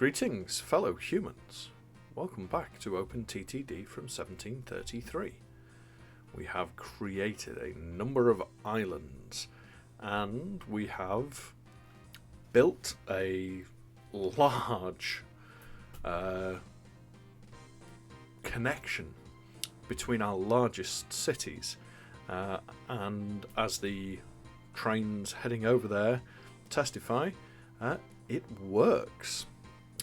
Greetings, fellow humans. Welcome back to OpenTTD from 1733. We have created a number of islands and we have built a large connection between our largest cities, and as the trains heading over there testify, it works.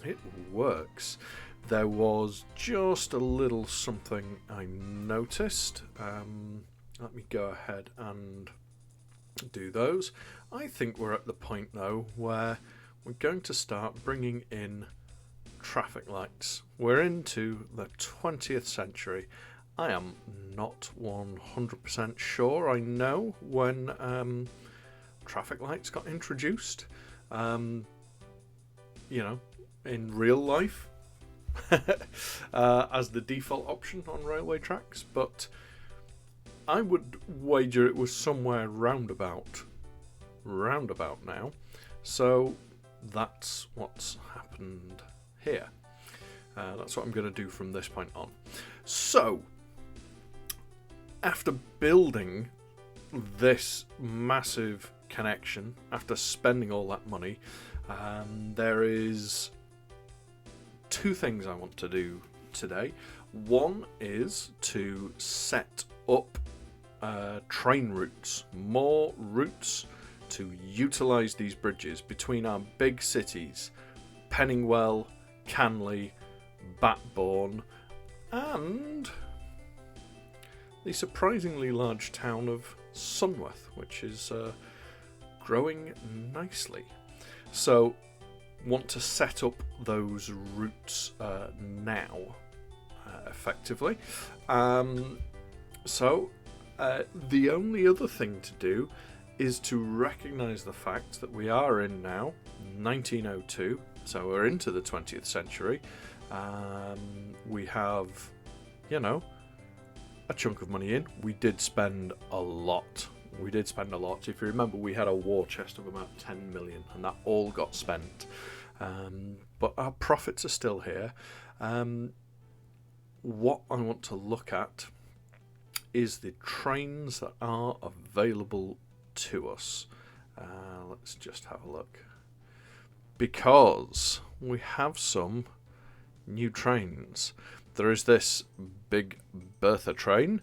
It works. There was just a little something I noticed. Let me go ahead and do those. I think we're at the point though where we're going to start bringing in traffic lights. We're into the 20th century. I am not 100% sure I know when traffic lights got introduced. In real life as the default option on railway tracks, but I would wager it was somewhere roundabout now. So that's what's happened here. That's what I'm going to do from this point on. So after building this massive connection, after spending all that money, there is two things I want to do today. One is to set up train routes, more routes to utilise these bridges between our big cities, Pennywell, Canley, Batbourne, and the surprisingly large town of Sunworth, which is growing nicely. So want to set up those routes now effectively. So the only other thing to do is to recognise the fact that we are in now 1902, so we're into the 20th century. We have, a chunk of money in. We did spend a lot. If you remember, we had a war chest of about 10 million and that all got spent. But our profits are still here. What I want to look at is the trains that are available to us. Let's just have a look. Because we have some new trains. There is this big Bertha train,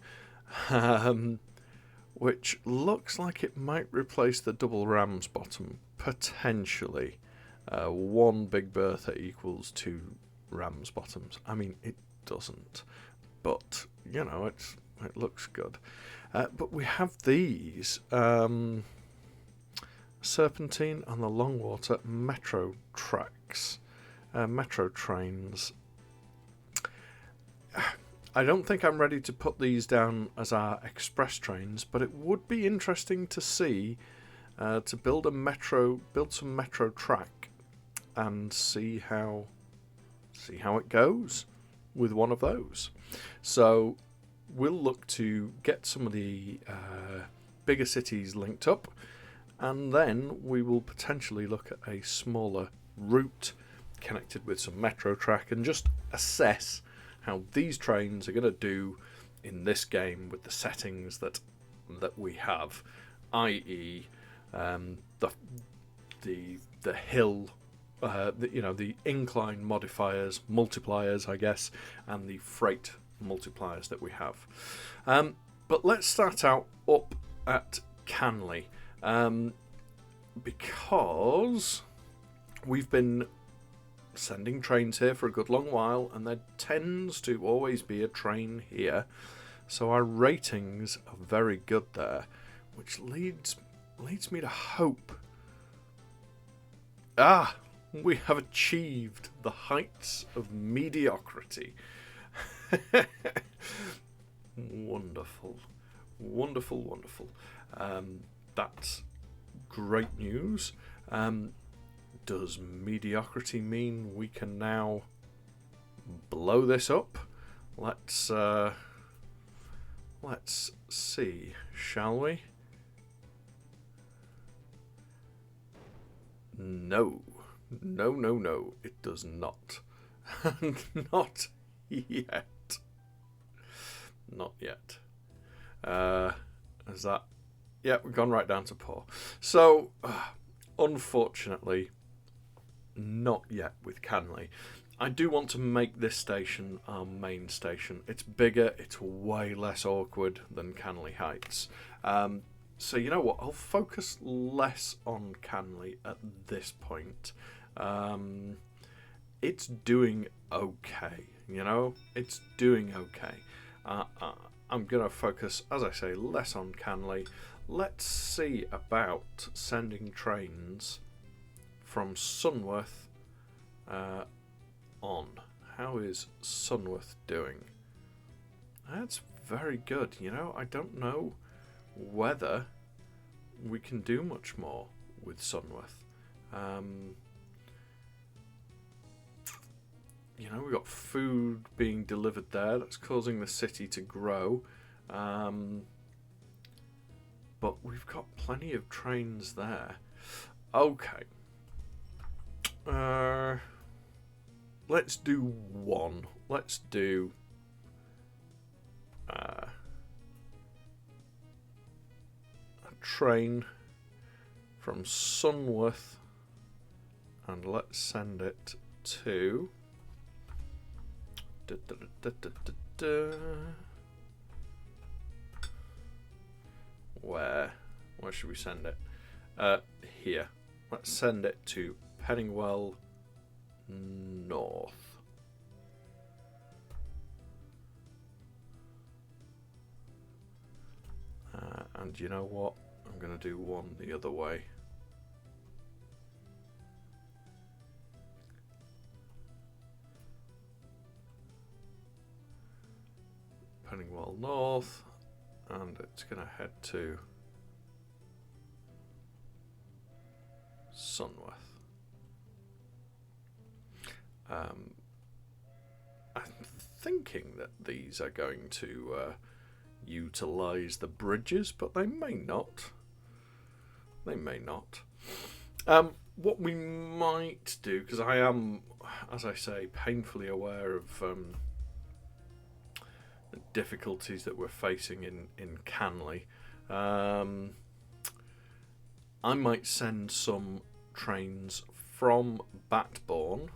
which looks like it might replace the double Ramsbottom, potentially. One Big Bertha equals two Ramsbottoms. I mean, it doesn't, but, it looks good. But we have these Serpentine and the Longwater metro tracks, metro trains. I don't think I'm ready to put these down as our express trains, but it would be interesting to see, to build some metro track and see how it goes with one of those. So we'll look to get some of the bigger cities linked up, and then we will potentially look at a smaller route connected with some metro track and just assess how these trains are going to do in this game with the settings that we have, i.e. the hill, the incline modifiers, multipliers, I guess, and the freight multipliers that we have. But let's start out up at Canley, because we've been sending trains here for a good long while, and there tends to always be a train here, so our ratings are very good there, which leads me to hope. We have achieved the heights of mediocrity. Wonderful. That's great news. Does mediocrity mean we can now blow this up? Let's see, shall we? No, no, no, it does not. Not yet. Not yet. Is that... Yeah, we've gone right down to poor. So, unfortunately, not yet with Canley. I do want to make this station our main station. It's bigger, it's way less awkward than Canley Heights. So you know what, I'll focus less on Canley at this point. It's doing okay, you know? It's doing okay. I'm going to focus, as I say, less on Canley. Let's see about sending trains from Sunworth on. How is Sunworth doing? That's very good, you know? I don't know whether we can do much more with Sunworth. You know, we've got food being delivered there. That's causing the city to grow. But we've got plenty of trains there. Okay. Let's do one. Let's do... a train from Sunworth, and let's send it to... Where should we send it? Here. Let's send it to Pennywell North. And you know what? I'm going to do one the other way. Pennywell North, and it's going to head to Sunworth. I'm thinking that these are going to utilise the bridges, but they may not. They may not. What we might do, because I am, as I say, painfully aware of the difficulties that we're facing in Canley, I might send some trains from Batbourne,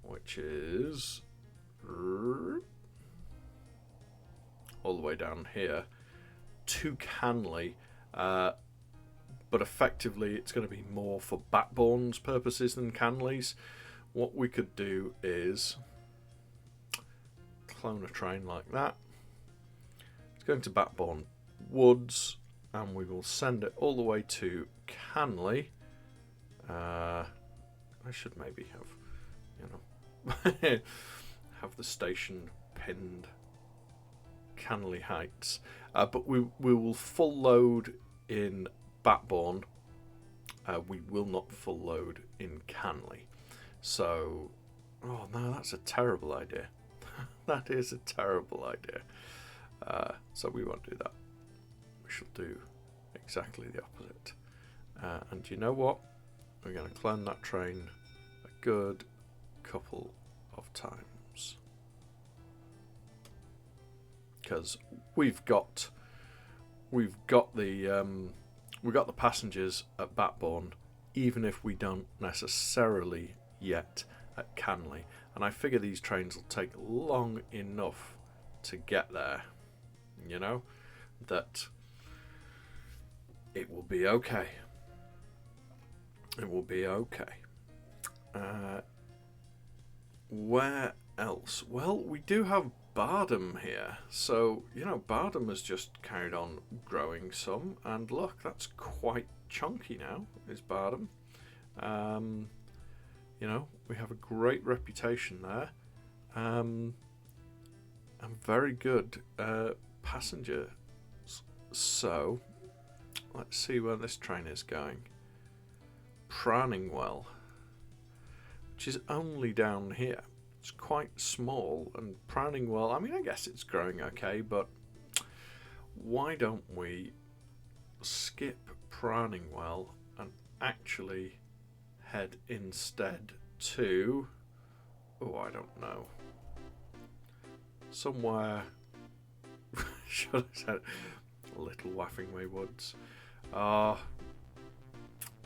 which is all the way down here, to Canley, but effectively it's going to be more for Batbourne's purposes than Canley's. What we could do is clone a train like that. It's going to Batbourne Woods, and we will send it all the way to Canley. I should maybe have, have the station pinned Canley Heights, but we will full load in Batbourne. We will not full load in Canley. So, oh no, that's a terrible idea. That is a terrible idea. So we won't do that. We shall do exactly the opposite. And you know what? We're going to clone that train a good couple of times, because we've got the passengers at Batbourne, even if we don't necessarily yet at Canley. And I figure these trains will take long enough to get there, that it will be okay. It will be okay. Where else? Well, we do have Bardham here. So, Bardham has just carried on growing some. And look, that's quite chunky now, is Bardham. We have a great reputation there. And very good passengers. So, let's see where this train is going. Prawningwell, which is only down here. It's quite small, and Prawningwell, I guess it's growing okay, but why don't we skip Prawningwell and actually head instead to, oh, I don't know, somewhere, should I say, Little Waffingway Woods.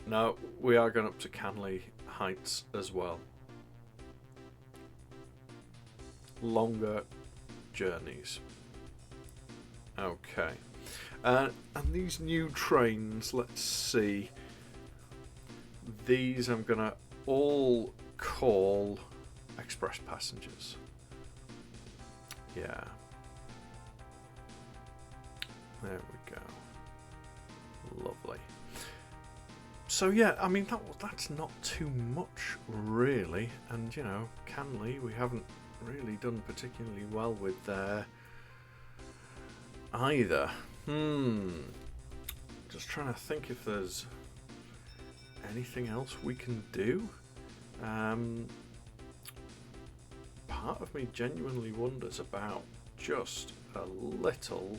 No, we are going up to Canley Heights as well. Longer journeys. Okay. And these new trains, let's see. These I'm going to all call express passengers. Yeah. There we go. Lovely. So yeah, I mean that's not too much really, and you know, Canley we haven't really done particularly well with there either. Just trying to think if there's anything else we can do. Part of me genuinely wonders about just a little.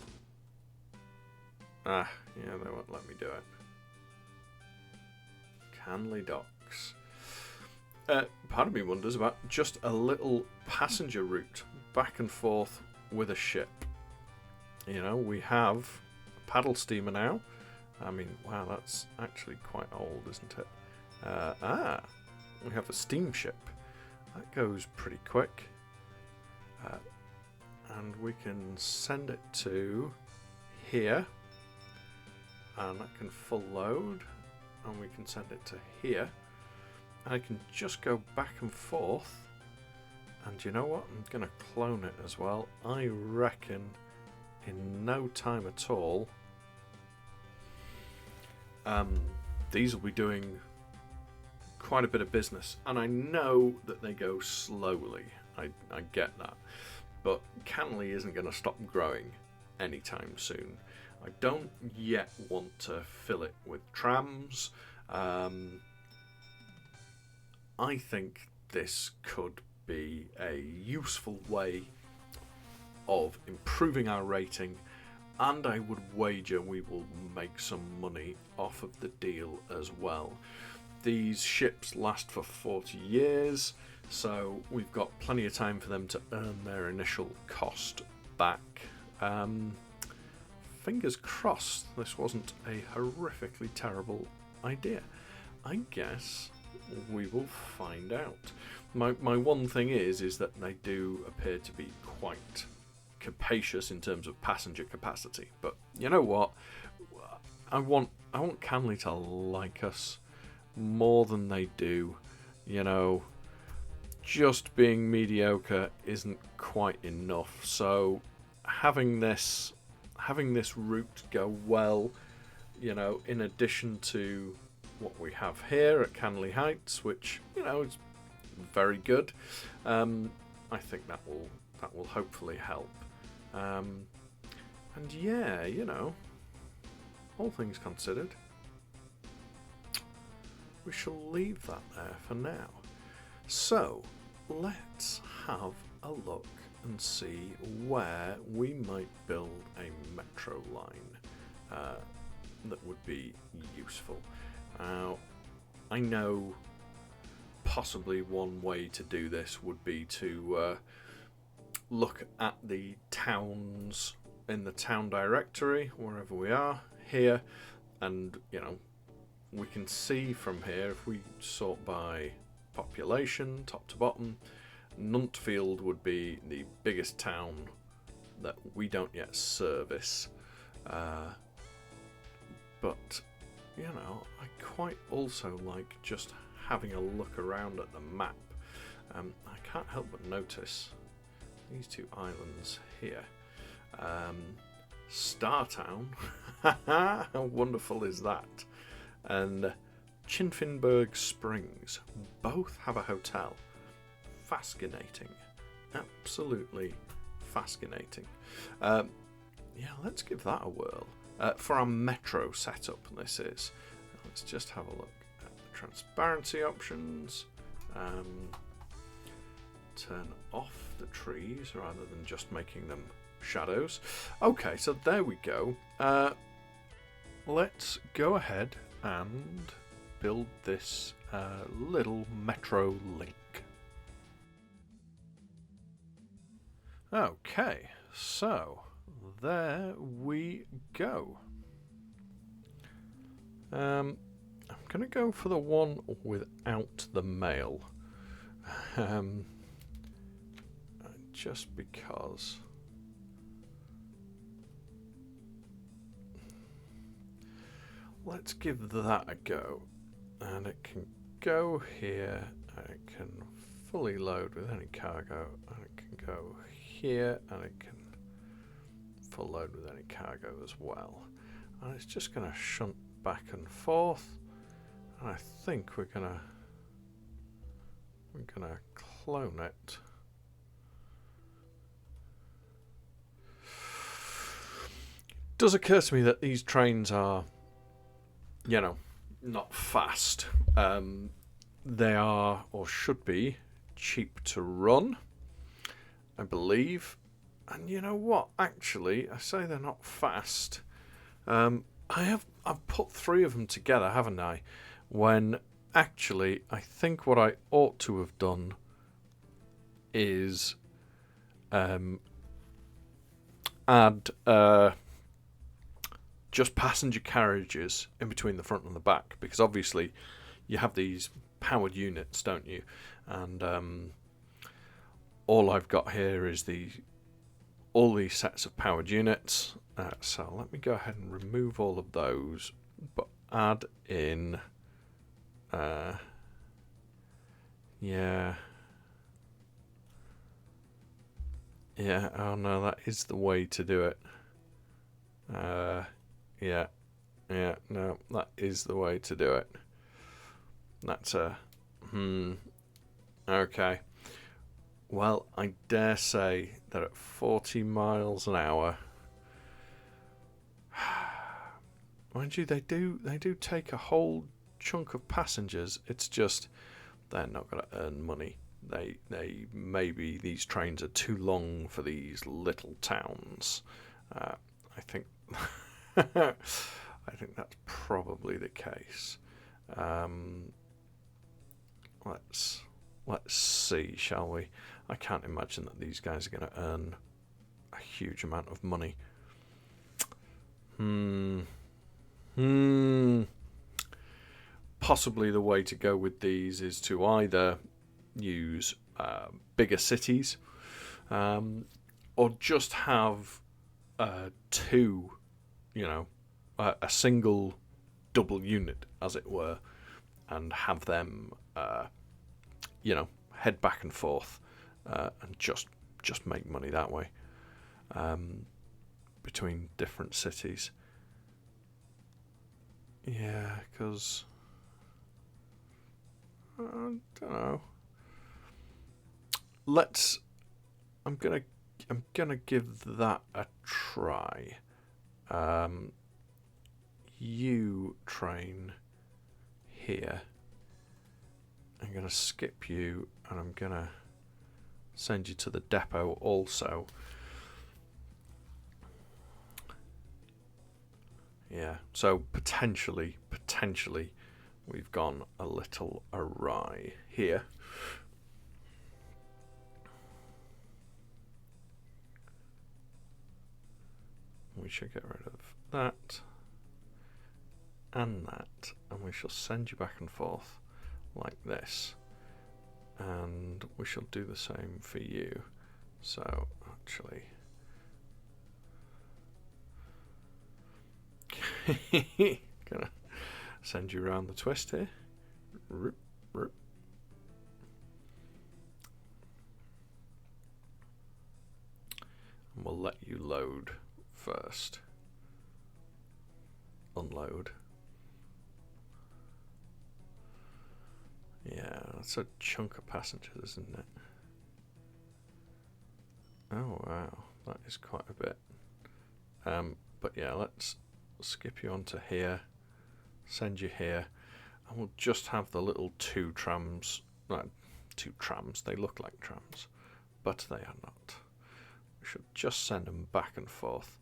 Yeah, they won't let me do it. Canley Docks. Part of me wonders about just a little passenger route back and forth with a ship. You know, we have a paddle steamer now. I mean, wow, that's actually quite old, isn't it? We have a steamship. That goes pretty quick. And we can send it to here. And that can full load. And we can send it to here. And I can just go back and forth. And you know what? I'm going to clone it as well. I reckon in no time at all, these will be doing quite a bit of business. And I know that they go slowly. I get that. But Canley isn't going to stop growing anytime soon. I don't yet want to fill it with trams. I think this could be a useful way of improving our rating, and I would wager we will make some money off of the deal as well. These ships last for 40 years, so we've got plenty of time for them to earn their initial cost back. Fingers crossed this wasn't a horrifically terrible idea. I guess we will find out. My one thing is that they do appear to be quite capacious in terms of passenger capacity. But you know what? I want Canley to like us more than they do. You know, just being mediocre isn't quite enough. So having this route go well, you know, in addition to what we have here at Canley Heights, which, you know, is very good, I think that will hopefully help. And yeah, you know, all things considered, we shall leave that there for now. So let's have a look and see where we might build a metro line that would be useful. Now, I know possibly one way to do this would be to look at the towns in the town directory, wherever we are here, and you know, we can see from here, if we sort by population, top to bottom, Nuntfield would be the biggest town that we don't yet service, but you know, I quite also like just having a look around at the map. I can't help but notice these two islands here. Startown, how wonderful is that? And Chinfinberg Springs, both have a hotel. Fascinating, absolutely fascinating. Yeah, let's give that a whirl. For our metro setup, this is. Let's just have a look at the transparency options. Turn off the trees rather than just making them shadows. Okay, so there we go. Let's go ahead and build this little metro link. Okay, so there we go. I'm going to go for the one without the mail. Just because. Let's give that a go. And it can go here, and it can fully load with any cargo, and it can go here, and it can full load with any cargo as well. And it's just going to shunt back and forth. And I think we're gonna clone it. It does occur to me that these trains are, you know, not fast. They are, or should be, cheap to run, I believe. And you know what? Actually, I say they're not fast. I've put 3 of them together, haven't I? When actually, I think what I ought to have done is add just passenger carriages in between the front and the back, because obviously you have these powered units, don't you? And all I've got here is all these sets of powered units. So let me go ahead and remove all of those, but add in yeah, oh no, that is the way to do it. Yeah, no, that is the way to do it. That's okay. Well, I dare say that at 40 miles an hour, mind you, they do take a whole chunk of passengers. It's just they're not going to earn money. They maybe these trains are too long for these little towns. I think I think that's probably the case. Let's see, shall we? I can't imagine that these guys are going to earn a huge amount of money. Possibly the way to go with these is to either use bigger cities, or just have 2, a single double unit, as it were, and have them, head back and forth, and just make money that way, between different cities. Yeah, because I don't know. I'm gonna give that a try. You train here. I'm gonna skip you, and I'm gonna send you to the depot also. Yeah, so potentially we've gone a little awry here. We should get rid of that and that, and we shall send you back and forth like this, and we shall do the same for you. So actually gonna send you around the twist here. And we'll let you load first. Unload. Yeah, that's a chunk of passengers, isn't it? Oh wow, that is quite a bit. But yeah, let's skip you onto here, send you here, and we'll just have the little 2 trams. Two trams, they look like trams, but they are not. We should just send them back and forth.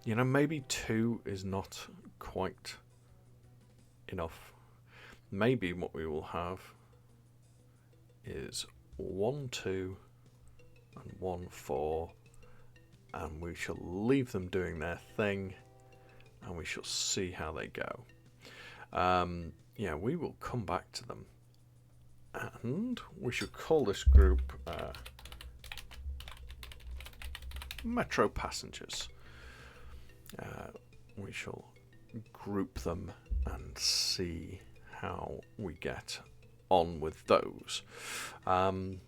Maybe 2 is not quite enough. maybe what we will have is 1, 2, and 1, 4, and we shall leave them doing their thing, and we shall see how they go. Yeah, we will come back to them, and we should call this group Metro Passengers. We shall group them and see how we get on with those. I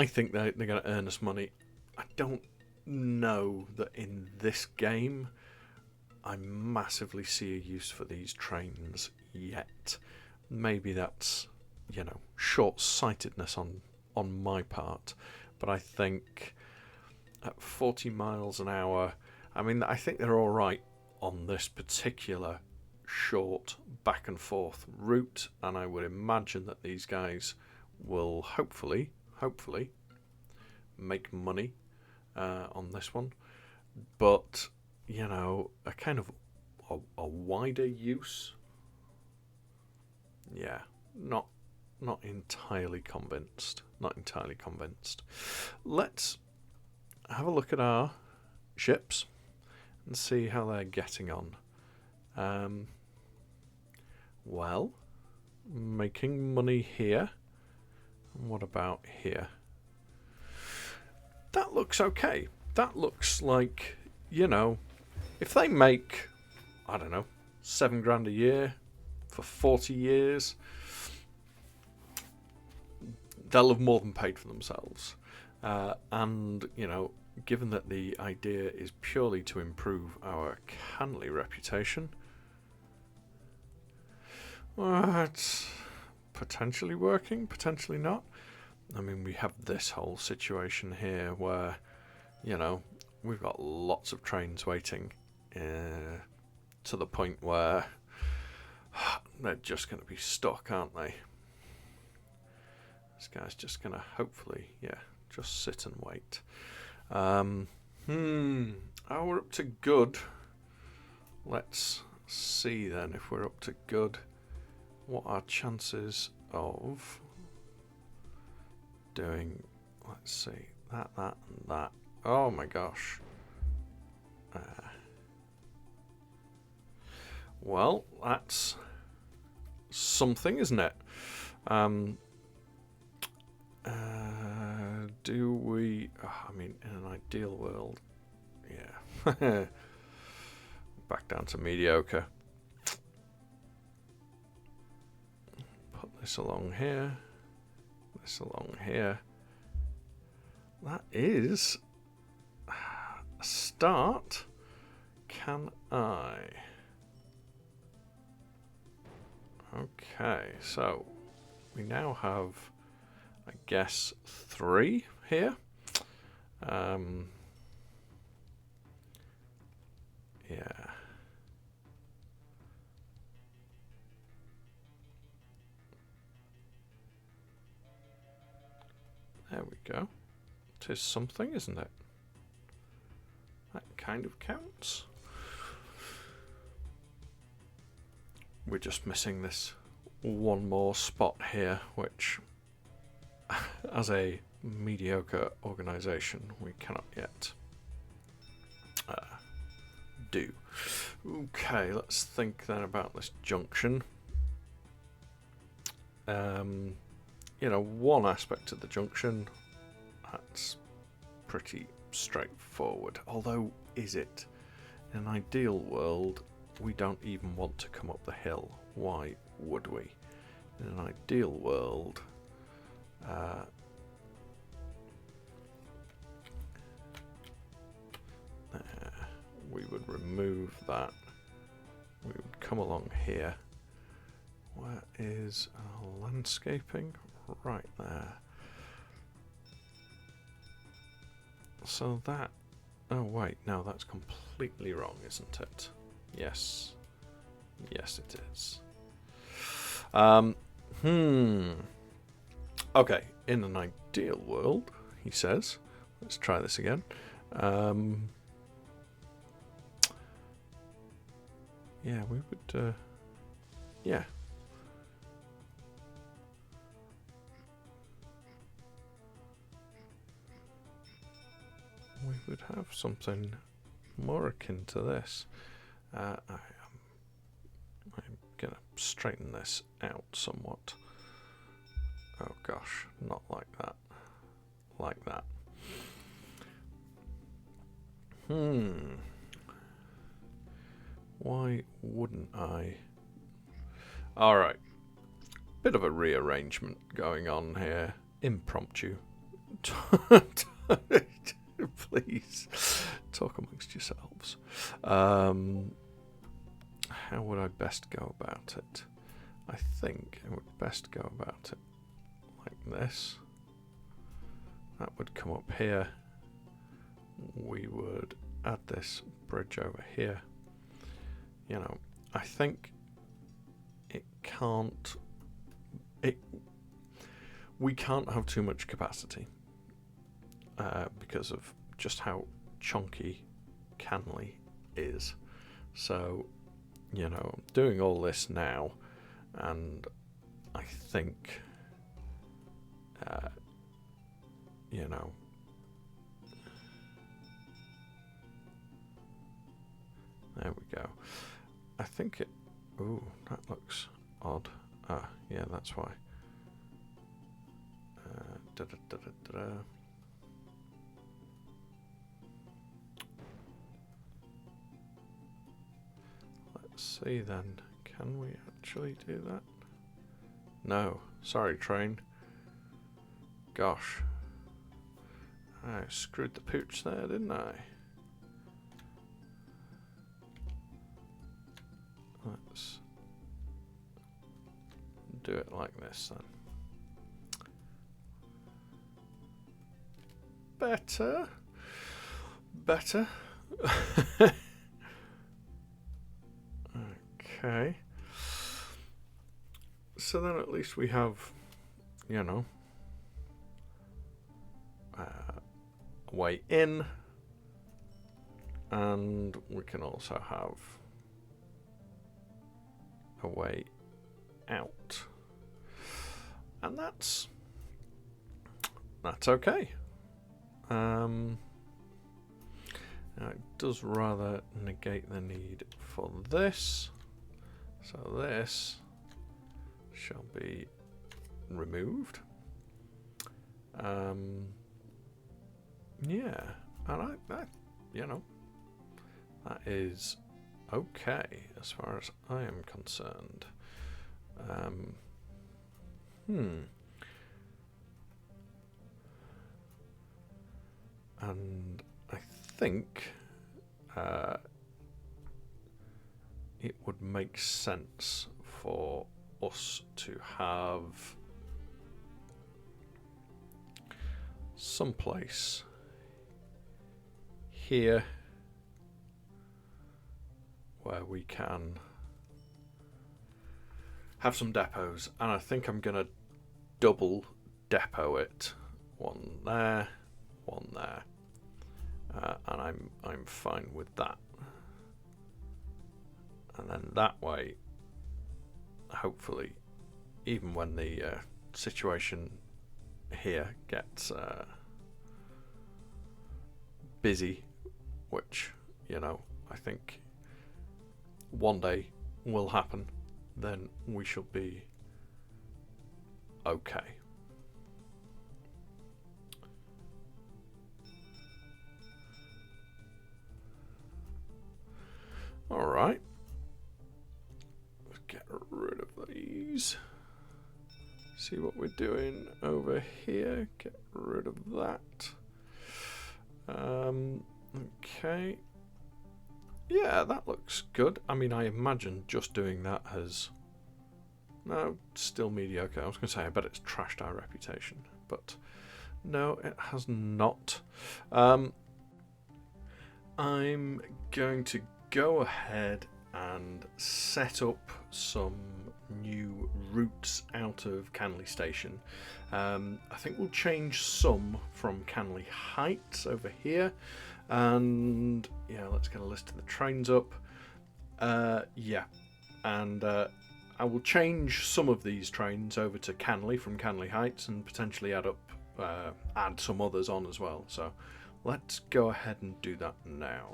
think they're going to earn us money. I don't know that in this game I massively see a use for these trains yet. Maybe that's, you know, short-sightedness on my part, but I think at 40 miles an hour, I mean, I think they're all right on this particular short back and forth route, and I would imagine that these guys will hopefully make money on this one. But, you know, a kind of a wider use, yeah, not entirely convinced. Let's have a look at our ships and see how they're getting on. Well, making money here. What about here? That looks okay. That looks like, you know, if they make, I don't know, $7,000 a year for 40 years, they'll have more than paid for themselves. And, you know, given that the idea is purely to improve our Canley reputation, well, it's potentially working, potentially not. I mean, we have this whole situation here where, you know, we've got lots of trains waiting to the point where they're just going to be stuck, aren't they? This guy's just going to hopefully, yeah, just sit and wait. Oh, we're up to good. Let's see then if we're up to good. What are chances of doing, let's see, that, and that. Oh my gosh. Well, that's something, isn't it? Do we... I mean, in an ideal world, yeah. Back down to mediocre. Put this along here. This along here. That is a start. Can I? Okay, so we now have, I guess, 3 here. Yeah. There we go. It is something, isn't it? That kind of counts. We're just missing this one more spot here, which, as a mediocre organisation, we cannot yet do. Okay, let's think then about this junction. You know, one aspect of the junction, that's pretty straightforward. Although, is it? In an ideal world, we don't even want to come up the hill. Why would we? In an ideal world, we would remove that. We would come along here. Where is landscaping? Right there. So that... Oh wait, no, that's completely wrong, isn't it? Yes. Yes, it is. Okay, in an ideal world, he says. Let's try this again. Yeah, we would... yeah. have something more akin to this. I'm going to straighten this out somewhat. Oh gosh, not like that. Like that. Why wouldn't I? Alright. Bit of a rearrangement going on here. Impromptu. Please talk amongst yourselves. How would I best go about it? I think I would best go about it like this. That would come up here. We would add this bridge over here. You know, I think it can't. We can't have too much capacity because of just how chunky Canley is. So, you know, I'm doing all this now, and I think, you know, there we go. I think it. Ooh, that looks odd. Ah, yeah, that's why. Let's see then. Can we actually do that? No. Sorry, train. Gosh. I screwed the pooch there, didn't I? Let's do it like this then. Better. Better. Okay. So then at least we have, you know, a way in, and we can also have a way out, and that's okay. Now it does rather negate the need for this, so this shall be removed. Yeah, and I you know, that is okay as far as I am concerned. And I think it would make sense for us to have some place here where we can have some depots, and I think I'm gonna double depot it. One there, one there, and I'm fine with that. And then that way, hopefully, even when the situation here gets busy, which, you know, I think one day will happen, then we shall be okay. All right. Let's get rid of these. See what we're doing over here. Get rid of that. Okay. Yeah, that looks good. I mean, I imagine just doing that has... No, still mediocre. I was going to say, I bet it's trashed our reputation. But no, it has not. I'm going to go ahead and set up some new routes out of Canley Station. I think we'll change some from Canley Heights over here. And yeah, let's get a list of the trains up. Yeah, and I will change some of these trains over to Canley from Canley Heights, and potentially add some others on as well. So let's go ahead and do that now.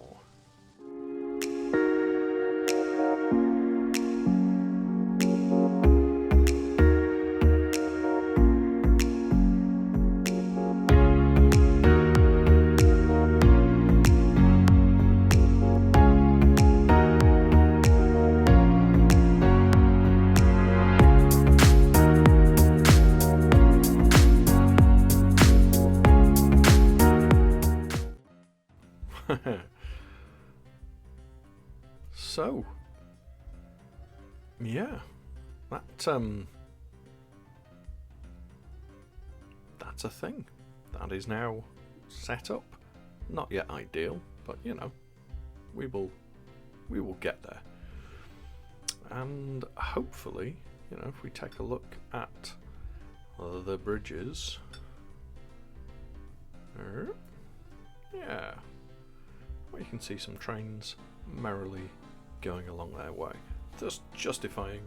So, yeah, that's a thing. That is now set up. Not yet ideal, but you know, we will get there. And hopefully, you know, if we take a look at the bridges, yeah, well, you can see some trains merrily going along their way, thus justifying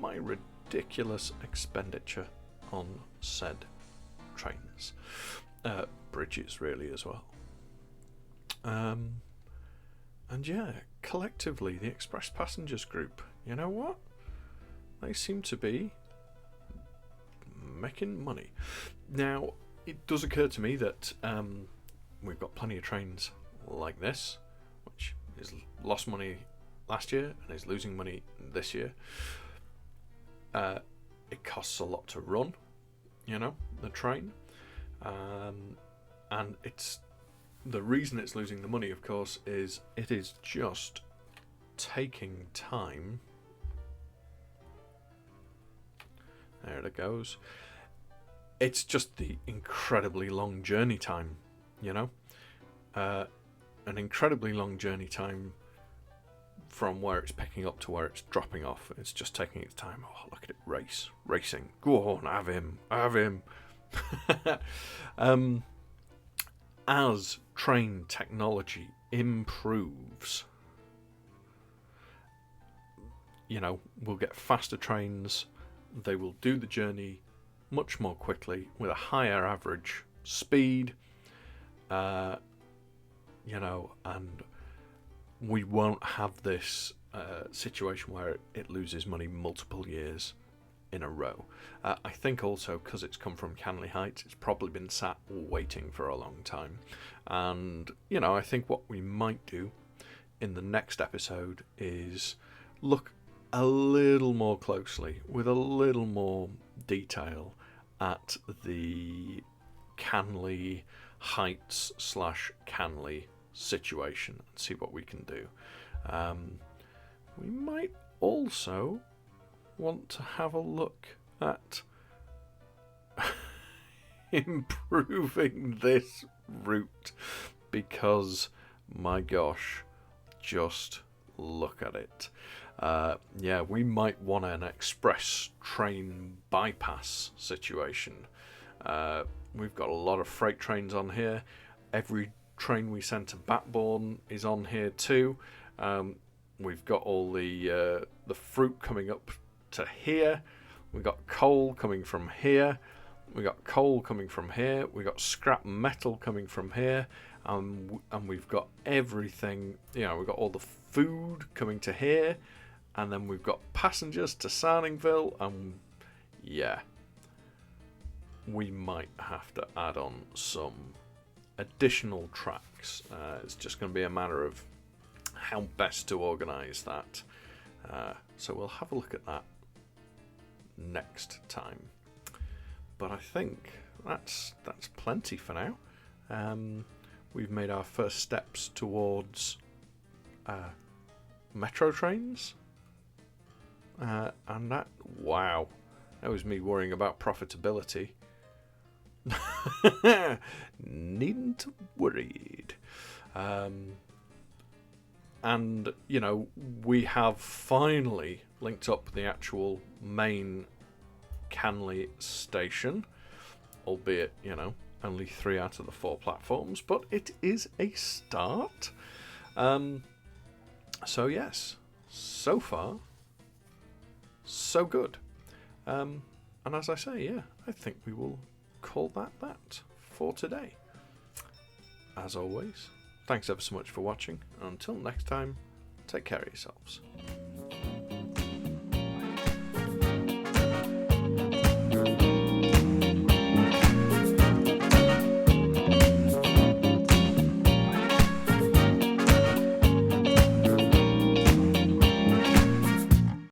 my ridiculous expenditure on said trains, bridges really as well. And yeah, collectively the Express Passengers group, you know what? They seem to be making money. Now, it does occur to me that we've got plenty of trains like this, which is lost money last year and is losing money this year. It costs a lot to run, you know, the train, and it's the reason it's losing the money, of course, is it is just taking time. There it goes. It's just the incredibly long journey time, you know, an incredibly long journey time from where it's picking up to where it's dropping off. It's just taking its time. Oh, look at it, racing. Go on, have him. As train technology improves, you know, we'll get faster trains. They will do the journey much more quickly with a higher average speed, you know, and we won't have this situation where it loses money multiple years in a row. I think also because it's come from Canley Heights, it's probably been sat waiting for a long time. And, you know, I think what we might do in the next episode is look a little more closely, with a little more detail, at the Canley Heights / Canley situation and see what we can do. We might also want to have a look at improving this route, because my gosh, just look at it. Yeah, we might want an express train bypass situation. We've got a lot of freight trains on here. Every train we send to Batbourne is on here too. We've got all the fruit coming up to here. We've got coal coming from here. We've got coal coming from here. We've got scrap metal coming from here. And we've got everything, you know, we've got all the food coming to here. And then we've got passengers to Sarningville. And yeah, we might have to add on some additional tracks. It's just going to be a matter of how best to organise that. So we'll have a look at that next time. But I think that's plenty for now. We've made our first steps towards metro trains. And that, wow, that was me worrying about profitability. Needn't worried. And, you know, we have finally linked up the actual main Canley station, albeit, you know, only 3 out of the 4 platforms, but it is a start. So yes, so far, so good. And as I say, yeah, I think we will call that for today. as always, thanks ever so much for watching. Until next time, take care of yourselves.